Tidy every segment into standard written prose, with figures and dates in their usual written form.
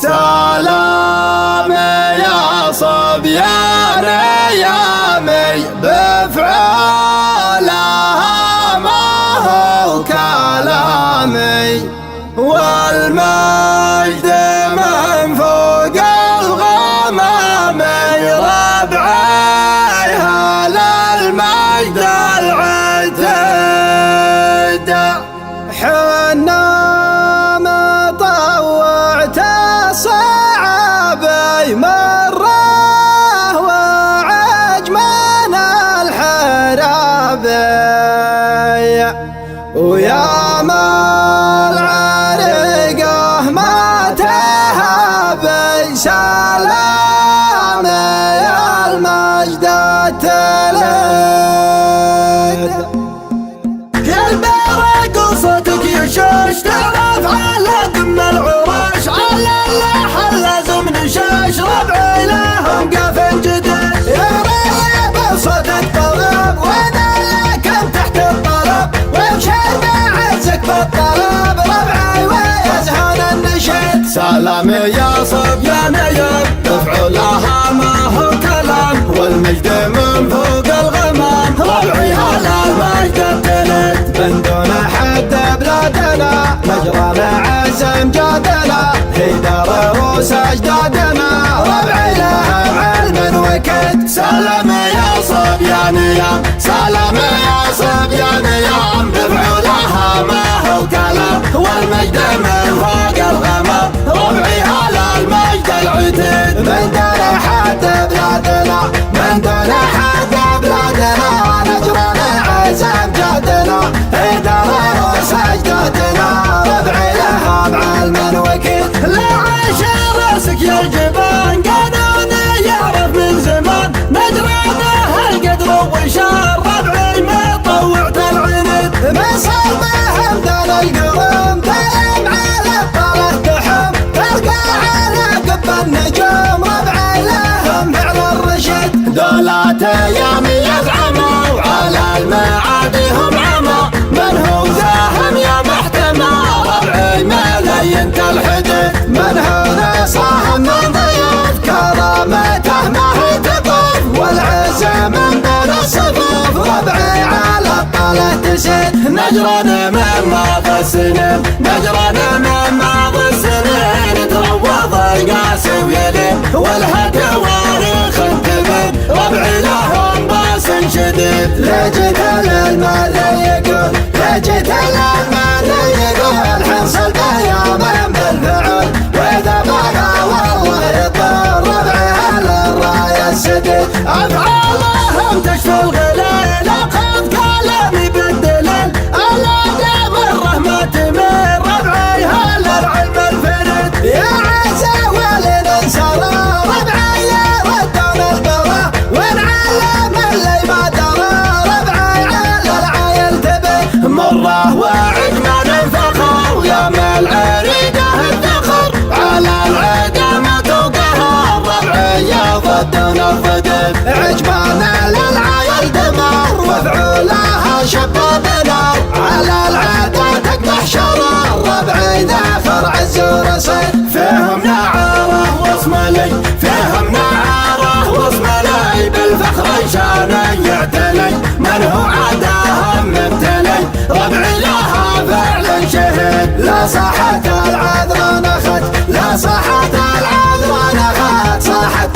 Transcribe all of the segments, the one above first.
سلام يا صبيان ايامي بفعالها ما هو كلامي، والمجد من فوق الغمام ربعي هلا المجد العتيد. حنا مطوعت الصعب مره وعجمان الحراب، ويا ما العرقه ما تهب سلام يا المجد التلد. يا البرق وصوتك يشوش تعرف على دم العروش، على اللحن لازم نشاش ربعي لهم قف جديد. يا ريب صوتك طلب وانا لكم تحت الطلب، وبشر بعزك بالطلب ربعي ويزهون النشيد. سلام يا صبيان ايام تفعلها ما هو كلام، والمجد من فوق الغمام ربعي هلا المجد التلد. من دون حد بلادنا مجرانا عزم جادنا، هيدا رؤوس اجدادنا ربعي لهم علم وكد. سلام يا صبيان ايام، سلام يا صبيان ايام بفعلها ما هو كلام، والمجد من فوق الغمام ربعي هلا المجد العتيد. من دون حد بلادنا من دون حد بلادنا نجرانا عزم جادنا، هيدا رؤوس اجدادنا ربعي لهم علم وكد. لا عاش راسك يا الجبان قانون يعرف من زمان، نجرانا هالقدر وشار ربعي ما طوعت العنب. مصر بهم دون القرم تلم على الطلة تحم، تلقى على قب النجوم ربعي لهم فعل الرشد. دولات ايامي يزعموا على المعاد هم عمى، من هو زاهم يا محتمى ربعي ملين كالحدد. من هو صاهم من ضيوف كرامته ما هي تطوف، والعز من دون الصفوف ربعي على الطلة تسد. نجرانا من ماضي السنين نجرانا من ماضي السنين تروض القاسي ويلين، ولها تواريخ انتبه ربعي لهم باس شديد. لجيت للمال يقول لجيت للمال يقول حنصل بيوم بالفعل، واذا بقى والله يطول ربعي على الرايه السديد. افعالهم تشفي الغليل اخذ كلامي بالدليل، الا مره ما تمر ربعي هلا العلم الفرد. يا عزا ولننصر ربعي يردون البرى، ونعلم اللي ما درى ربعي على العايل تبي. مره وعجمان الفخر يا مال عريقه الذخر، على العيده ما توقهر ربعي يضدون الضدد. عجمان للعايل دمر وفعولها شباب نار، على العاده تقدح شرار ربعي ذافر عز ورصيد. فيهم نعاره واسم لي فيهم نعاره واسم لي بالفخر شانه يعتلي، من هو عداهم مبتلي ربعي لها فعلا شهد. لا صاحت العذر نخت لا صاحت العذر نخت، صاحت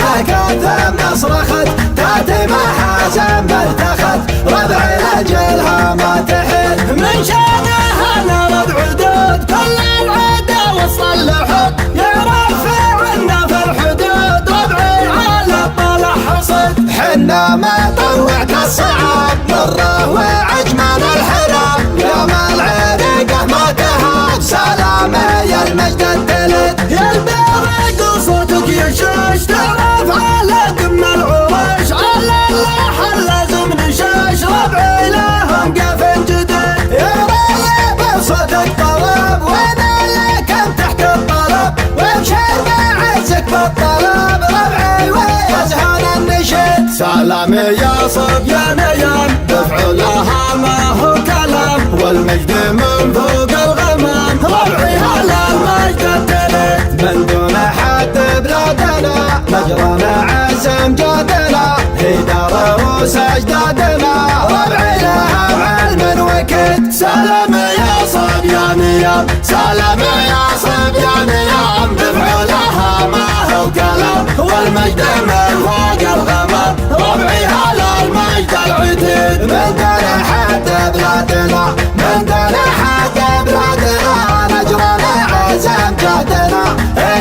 ثم صرخت تاتي محازم بالتخت ربعي لاجلها ما تحد. من شانها نرد عدود كل العدا وصل لحد، يعرف عنا في الحدود ربعي على الطلع حصد. حنا ما طوعت الصعاب مره وعجمان الحرام، يوم العريقه ما تهاب سلام يا المجد التلد. يا البرق وصوتك يشوش تعرف على دم العروش، على اللحن لازم نشاش ربعي لهم قف جديد. يا ريب صوتك طلب وانا لكم تحت الطلب، وبشر بعزك بالطلب ربعي ويزهون النشيد. سلام يا صبيان ايام بفعلها ما هو كلام، والمجد من فوق الغمام ربعي هلا المجد التلد. من دون حد بلادنا مجرانا عزم جادنا هي دروس أجدادنا ربعي لها علم وكد سلام يا صبيان يا سلام يا صبيان يا بفعلها ما هو كلام والمجد من فوق الغمام ربعي على المجد العتيد من دون حد بلادنا من دون حد بلادنا نجرنا عزم جادنا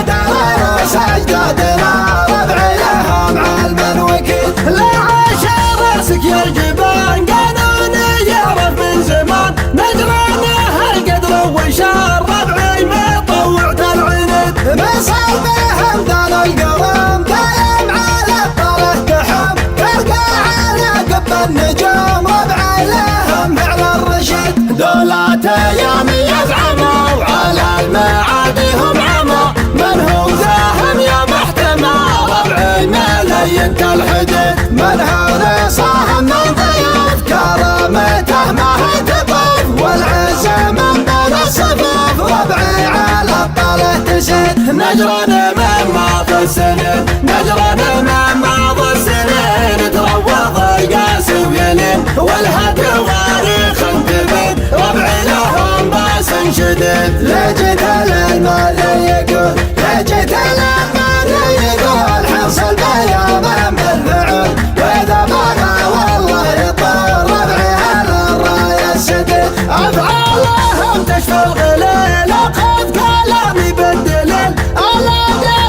دروس أجدادنا ربعي لها علم وكد لا عاش راسك يا الجبان قانوني يعرف من زمان نجرانه القدر وشار ربعي ما طوعت العند مصال بهم ذال القرام دايم على الطرف تحم تلقى على قب النجوم ربعي لهم فعل الرشد دولات ايام يزعموا وعلى المعادي هم عموا من هو ذاهم يا محتمى ربعي مليت الحدد من هو نصاهم من ضيوف كرامته ما هي تطوف والعز من بين الصفوف ربعي على الطله تسد نجران من ماضى السنين نجران من ماضى السنين تروض القاسي ويلين والهدي غارق انتبه ربعي لهم باس شديد لجيت للمال يقول لجيت للمال يقول حصل بيوم بالفعل واذا بقى والله يطول ربعي على الرايه السديد افعالهم تشفى الغليل اخذ كلامي بالدليل على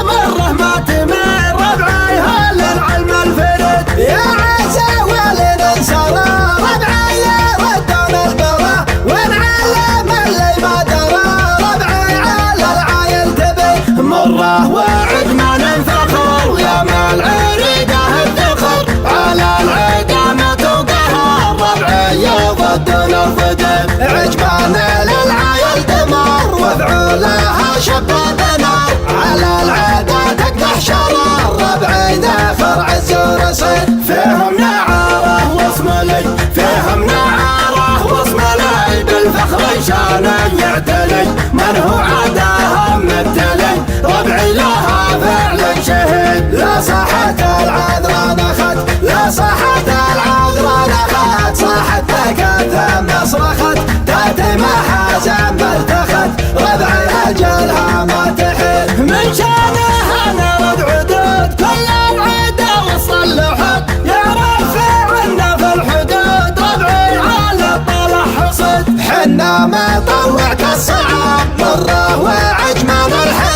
مره ما تمر ربعي هل العلم الفرد يا عزا ولننصر ربعي يردون البرا ونعلم اللي ما درى ربعي على العايل تبي مره وعد ما ننفخر يا مال عريقه الذخر على العدامة وقهر ربعي يضدون الفدد عجبان للعايل دمر وفعولها شباب نار على العدا تقدح شرار ربعي ذافر عز ورصيد فيهم نعاره واسم لي فيهم نعاره واسم لي بالفخر شانه يعتلي من هو عداهم مثلي ربعي لها فعلا شهد لا صحت العذراء نخت لا صحت العذراء نخت صاحت ثم صرخت تاتي محازن بالتخت ربعي اجلها ما تحل من شانها نرد عدود كل العدا وصلحت يعرف عنا في الحدود ربعي على الطلع حصد حنا ما طوعت الصعاب مره وعجمان الحياة